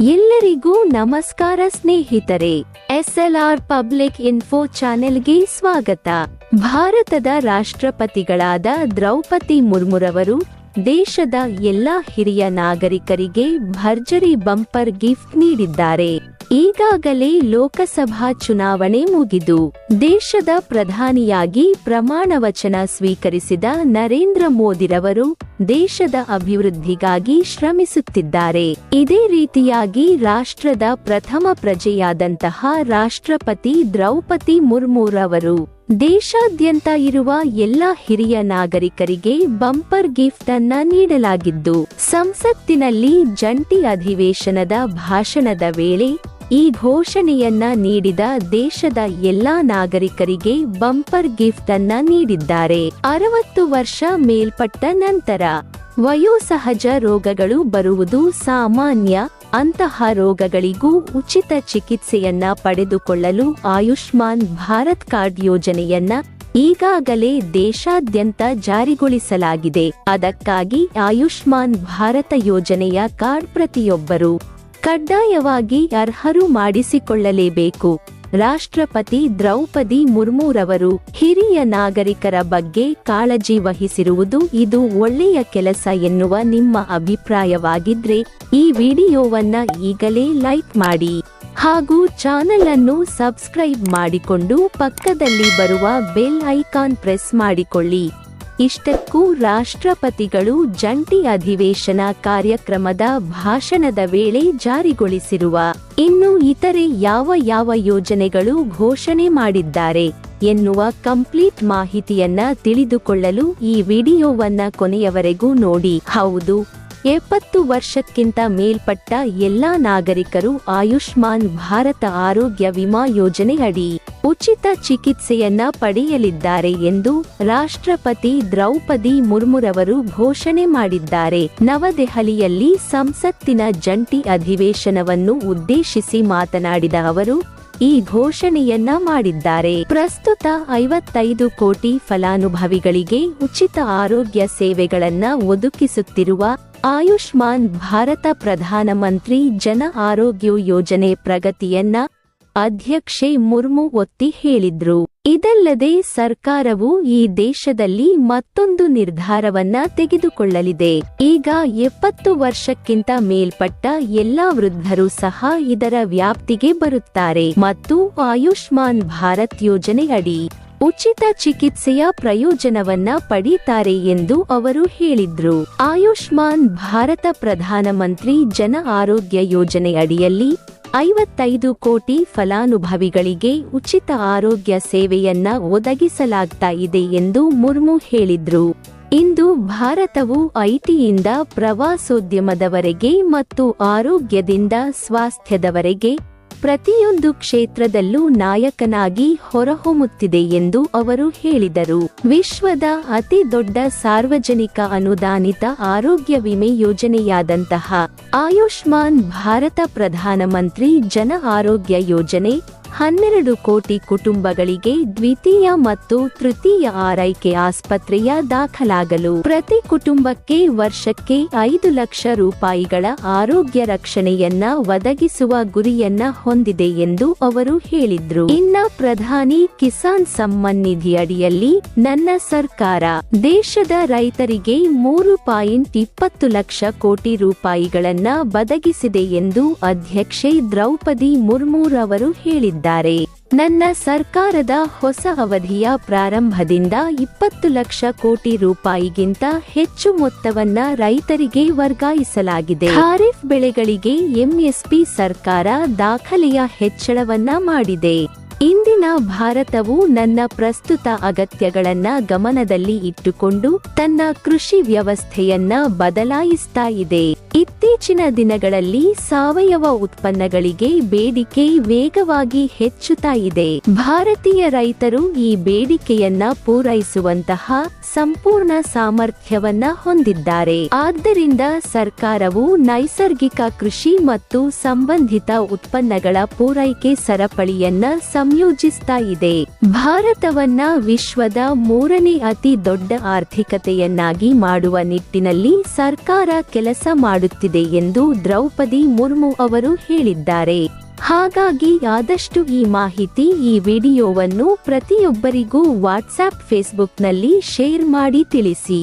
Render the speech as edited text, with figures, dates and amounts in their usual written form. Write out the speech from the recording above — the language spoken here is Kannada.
ಎಲ್ಲರಿಗೂ ನಮಸ್ಕಾರ ಸ್ನೇಹಿತರೆ, SLR ಪಬ್ಲಿಕ್ ಇನ್ಫೋ ಚಾನೆಲ್ಗೆ ಸ್ವಾಗತ. ಭಾರತದ ರಾಷ್ಟ್ರಪತಿಗಳಾದ ದ್ರೌಪದಿ ಮುರ್ಮುರವರು ದೇಶದ ಎಲ್ಲಾ ಹಿರಿಯ ನಾಗರಿಕರಿಗೆ ಭರ್ಜರಿ ಬಂಪರ್ ಗಿಫ್ಟ್ ನೀಡಿದ್ದಾರೆ. ಈಗಾಗಲೇ ಲೋಕಸಭಾ ಚುನಾವಣೆ ಮುಗಿದು ದೇಶದ ಪ್ರಧಾನಿಯಾಗಿ ಪ್ರಮಾಣ ವಚನ ಸ್ವೀಕರಿಸಿದ ನರೇಂದ್ರ ಮೋದಿರವರು ದೇಶದ ಅಭಿವೃದ್ಧಿಗಾಗಿ ಶ್ರಮಿಸುತ್ತಿದ್ದಾರೆ. ಇದೇ ರೀತಿಯಾಗಿ ರಾಷ್ಟ್ರದ ಪ್ರಥಮ ಪ್ರಜೆಯಾದಂತಹ ರಾಷ್ಟ್ರಪತಿ ದ್ರೌಪದಿ ಮುರ್ಮುರವರು ದೇಶಾದ್ಯಂತ ಇರುವ ಎಲ್ಲ ಹಿರಿಯ ನಾಗರಿಕರಿಗೆ ಬಂಪರ್ ಗಿಫ್ಟ್ ಅನ್ನ ನೀಡಲಾಗಿದ್ದು, ಸಂಸತ್ತಿನಲ್ಲಿ ಜಂಟಿ ಅಧಿವೇಶನದ ಭಾಷಣದ ವೇಳೆ ಈ ಘೋಷಣೆಯನ್ನ ನೀಡಿದ ದೇಶದ ಎಲ್ಲಾ ನಾಗರಿಕರಿಗೆ ಬಂಪರ್ ಗಿಫ್ಟ್ ಅನ್ನ ನೀಡಿದ್ದಾರೆ. 60 ವರ್ಷ ಮೇಲ್ಪಟ್ಟ ನಂತರ ವಯೋಸಹಜ ರೋಗಗಳು ಬರುವುದು ಸಾಮಾನ್ಯ. ಅಂತಹ ರೋಗಗಳಿಗೂ ಉಚಿತ ಚಿಕಿತ್ಸೆಯನ್ನ ಪಡೆದುಕೊಳ್ಳಲು ಆಯುಷ್ಮಾನ್ ಭಾರತ್ ಕಾರ್ಡ್ ಯೋಜನೆಯನ್ನ ಈಗಾಗಲೇ ದೇಶಾದ್ಯಂತ ಜಾರಿಗೊಳಿಸಲಾಗಿದೆ. ಅದಕ್ಕಾಗಿ ಆಯುಷ್ಮಾನ್ ಭಾರತ ಯೋಜನೆಯ ಕಾರ್ಡ್ ಪ್ರತಿಯೊಬ್ಬರು ಕಡ್ಡಾಯವಾಗಿ ಅರ್ಹರು ಮಾಡಿಸಿಕೊಳ್ಳಲೇಬೇಕು. ರಾಷ್ಟ್ರಪತಿ ದ್ರೌಪದಿ ಮುರ್ಮುರವರು ಹಿರಿಯ ನಾಗರಿಕರ ಬಗ್ಗೆ ಕಾಳಜಿ ವಹಿಸಿರುವುದು ಇದು ಒಳ್ಳೆಯ ಕೆಲಸ ಎನ್ನುವ ನಿಮ್ಮ ಅಭಿಪ್ರಾಯವಾಗಿದ್ರೆ ಈ ವಿಡಿಯೋವನ್ನ ಈಗಲೇ ಲೈಕ್ ಮಾಡಿ ಹಾಗೂ ಚಾನೆಲ್ ಅನ್ನು ಸಬ್ಸ್ಕ್ರೈಬ್ ಮಾಡಿಕೊಂಡು ಪಕ್ಕದಲ್ಲಿ ಬರುವ ಬೆಲ್ ಐಕಾನ್ ಪ್ರೆಸ್ ಮಾಡಿಕೊಳ್ಳಿ. ಇಷ್ಟಕ್ಕೂ ರಾಷ್ಟ್ರಪತಿಗಳು ಜಂಟಿ ಅಧಿವೇಶನ ಕಾರ್ಯಕ್ರಮದ ಭಾಷಣದ ವೇಳೆ ಜಾರಿಗೊಳಿಸಿರುವ ಇನ್ನು ಇತರೆ ಯಾವ ಯೋಜನೆಗಳು ಘೋಷಣೆ ಮಾಡಿದ್ದಾರೆ ಎನ್ನುವ ಕಂಪ್ಲೀಟ್ ಮಾಹಿತಿಯನ್ನ ತಿಳಿದುಕೊಳ್ಳಲು ಈ ವಿಡಿಯೋವನ್ನ ಕೊನೆಯವರೆಗೂ ನೋಡಿ. ಹೌದು, 70 ವರ್ಷಕ್ಕಿಂತ ಮೇಲ್ಪಟ್ಟ ಎಲ್ಲಾ ನಾಗರಿಕರು ಆಯುಷ್ಮಾನ್ ಭಾರತ ಆರೋಗ್ಯ ವಿಮಾ ಯೋಜನೆ ಅಡಿ ಉಚಿತ ಚಿಕಿತ್ಸೆಯನ್ನ ಪಡೆಯಲಿದ್ದಾರೆ ಎಂದು ರಾಷ್ಟ್ರಪತಿ ದ್ರೌಪದಿ ಮುರ್ಮುರವರು ಘೋಷಣೆ ಮಾಡಿದ್ದಾರೆ. ನವದೆಹಲಿಯಲ್ಲಿ ಸಂಸತ್ತಿನ ಜಂಟಿ ಅಧಿವೇಶನವನ್ನು ಉದ್ದೇಶಿಸಿ ಮಾತನಾಡಿದ ಅವರು ಈ ಘೋಷಣೆಯನ್ನ ಮಾಡಿದ್ದಾರೆ. ಪ್ರಸ್ತುತ 55 ಕೋಟಿ ಫಲಾನುಭವಿಗಳಿಗೆ ಉಚಿತ ಆರೋಗ್ಯ ಸೇವೆಗಳನ್ನ ಒದಗಿಸುತ್ತಿರುವ ಆಯುಷ್ಮಾನ್ ಭಾರತ ಪ್ರಧಾನಮಂತ್ರಿ ಜನ ಆರೋಗ್ಯ ಯೋಜನೆ ಪ್ರಗತಿಯನ್ನ ಅಧ್ಯಕ್ಷೆ ಮುರ್ಮು ಒತ್ತಿ ಹೇಳಿದ್ರು. ಇದಲ್ಲದೆ ಸರ್ಕಾರವು ಈ ದೇಶದಲ್ಲಿ ಮತ್ತೊಂದು ನಿರ್ಧಾರವನ್ನ ತೆಗೆದುಕೊಳ್ಳಲಿದೆ. ಈಗ 70 ವರ್ಷಕ್ಕಿಂತ ಮೇಲ್ಪಟ್ಟ ಎಲ್ಲಾ ವೃದ್ಧರು ಸಹ ಇದರ ವ್ಯಾಪ್ತಿಗೆ ಬರುತ್ತಾರೆ ಮತ್ತು ಆಯುಷ್ಮಾನ್ ಭಾರತ್ ಯೋಜನೆ ಅಡಿ ಉಚಿತ ಚಿಕಿತ್ಸೆಯ ಪ್ರಯೋಜನವನ್ನ ಪಡೀತಾರೆ ಎಂದು ಅವರು ಹೇಳಿದ್ರು. ಆಯುಷ್ಮಾನ್ ಭಾರತ ಪ್ರಧಾನಮಂತ್ರಿ ಜನ ಆರೋಗ್ಯ ಯೋಜನೆ ಅಡಿಯಲ್ಲಿ 55 ಕೋಟಿ ಫಲಾನುಭವಿಗಳಿಗೆ ಉಚಿತ ಆರೋಗ್ಯ ಸೇವೆಯನ್ನ ಒದಗಿಸಲಾಗ್ತಾ ಇದೆ ಎಂದು ಮುರ್ಮು ಹೇಳಿದ್ರು. ಇಂದು ಭಾರತವು ಐಟಿಯಿಂದ ಪ್ರವಾಸೋದ್ಯಮದವರೆಗೆ ಮತ್ತು ಆರೋಗ್ಯದಿಂದ ಸ್ವಾಸ್ಥ್ಯದವರೆಗೆ ಪ್ರತಿಯೊಂದು ಕ್ಷೇತ್ರದಲ್ಲೂ ನಾಯಕನಾಗಿ ಹೊರಹೊಮ್ಮುತ್ತಿದೆ ಎಂದು ಅವರು ಹೇಳಿದರು. ವಿಶ್ವದ ಅತಿ ದೊಡ್ಡ ಸಾರ್ವಜನಿಕ ಅನುದಾನಿತ ಆರೋಗ್ಯ ವಿಮೆ ಯೋಜನೆಯಾದಂತಹ ಆಯುಷ್ಮಾನ್ ಭಾರತ ಪ್ರಧಾನಮಂತ್ರಿ ಜನ ಆರೋಗ್ಯ ಯೋಜನೆ 12 ಕೋಟಿ ಕುಟುಂಬಗಳಿಗೆ ದ್ವಿತೀಯ ಮತ್ತು ತೃತೀಯ ಆರೈಕೆ ಆಸ್ಪತ್ರೆಯ ದಾಖಲಾಗಲು ಪ್ರತಿ ಕುಟುಂಬಕ್ಕೆ ವರ್ಷಕ್ಕೆ 5 ಲಕ್ಷ ರೂಪಾಯಿಗಳ ಆರೋಗ್ಯ ರಕ್ಷಣೆಯನ್ನ ಒದಗಿಸುವ ಗುರಿಯನ್ನ ಹೊಂದಿದೆ ಎಂದು ಅವರು ಹೇಳಿದ್ರು. ಇನ್ನ ಪ್ರಧಾನಿ ಕಿಸಾನ್ ಸಮ್ಮಾನ್ ನಿಧಿ ಅಡಿಯಲ್ಲಿ ನನ್ನ ಸರ್ಕಾರ ದೇಶದ ರೈತರಿಗೆ 3.20 ಲಕ್ಷ ಕೋಟಿ ರೂಪಾಯಿಗಳನ್ನ ಒದಗಿಸಿದೆ ಎಂದು ಅಧ್ಯಕ್ಷೆ ದ್ರೌಪದಿ ಮುರ್ಮುರವರು ಹೇಳಿದ್ದಾರೆ. ನನ್ನ ಸರ್ಕಾರದ ಹೊಸ ಅವಧಿಯ ಪ್ರಾರಂಭದಿಂದ 20 ಲಕ್ಷ ಕೋಟಿ ರೂಪಾಯಿಗಿಂತ ಹೆಚ್ಚು ಮೊತ್ತವನ್ನ ರೈತರಿಗೆ ವರ್ಗಾಯಿಸಲಾಗಿದೆ. ಖಾರಿಫ್ ಬೆಳೆಗಳಿಗೆ ಎಂಎಸ್ಪಿ ಸರ್ಕಾರ ದಾಖಲೆಯ ಹೆಚ್ಚಳವನ್ನ ಮಾಡಿದೆ. ಇಂದಿನ ಭಾರತವು ನನ್ನ ಪ್ರಸ್ತುತ ಅಗತ್ಯಗಳನ್ನ ಗಮನದಲ್ಲಿ ಇಟ್ಟುಕೊಂಡು ತನ್ನ ಕೃಷಿ ವ್ಯವಸ್ಥೆಯನ್ನ ಬದಲಾಯಿಸ್ತಾ ಇದೆ. ಇತ್ತೀಚಿನ ದಿನಗಳಲ್ಲಿ ಸಾವಯವ ಉತ್ಪನ್ನಗಳಿಗೆ ಬೇಡಿಕೆ ವೇಗವಾಗಿ ಹೆಚ್ಚುತ್ತಾ ಇದೆ. ಭಾರತೀಯ ರೈತರು ಈ ಬೇಡಿಕೆಯನ್ನ ಪೂರೈಸುವಂತಹ ಸಂಪೂರ್ಣ ಸಾಮರ್ಥ್ಯವನ್ನ ಹೊಂದಿದ್ದಾರೆ. ಆದ್ದರಿಂದ ಸರ್ಕಾರವು ನೈಸರ್ಗಿಕ ಕೃಷಿ ಮತ್ತು ಸಂಬಂಧಿತ ಉತ್ಪನ್ನಗಳ ಪೂರೈಕೆ ಸರಪಳಿಯನ್ನ ಸಂಯೋಜಿಸ್ತಾ ಇದೆ. ಭಾರತವನ್ನ ವಿಶ್ವದ 3ನೇ ಅತಿ ದೊಡ್ಡ ಆರ್ಥಿಕತೆಯನ್ನಾಗಿ ಮಾಡುವ ನಿಟ್ಟಿನಲ್ಲಿ ಸರ್ಕಾರ ಕೆಲಸ ಮಾಡುತ್ತಿದೆ ಎಂದು ದ್ರೌಪದಿ ಮುರ್ಮು ಅವರು ಹೇಳಿದ್ದಾರೆ. ಹಾಗಾಗಿ ಆದಷ್ಟು ಈ ಮಾಹಿತಿ, ಈ ವಿಡಿಯೋವನ್ನು ಪ್ರತಿಯೊಬ್ಬರಿಗೂ ವಾಟ್ಸ್ಆಪ್, ಫೇಸ್ಬುಕ್ನಲ್ಲಿ ಶೇರ್ ಮಾಡಿ ತಿಳಿಸಿ.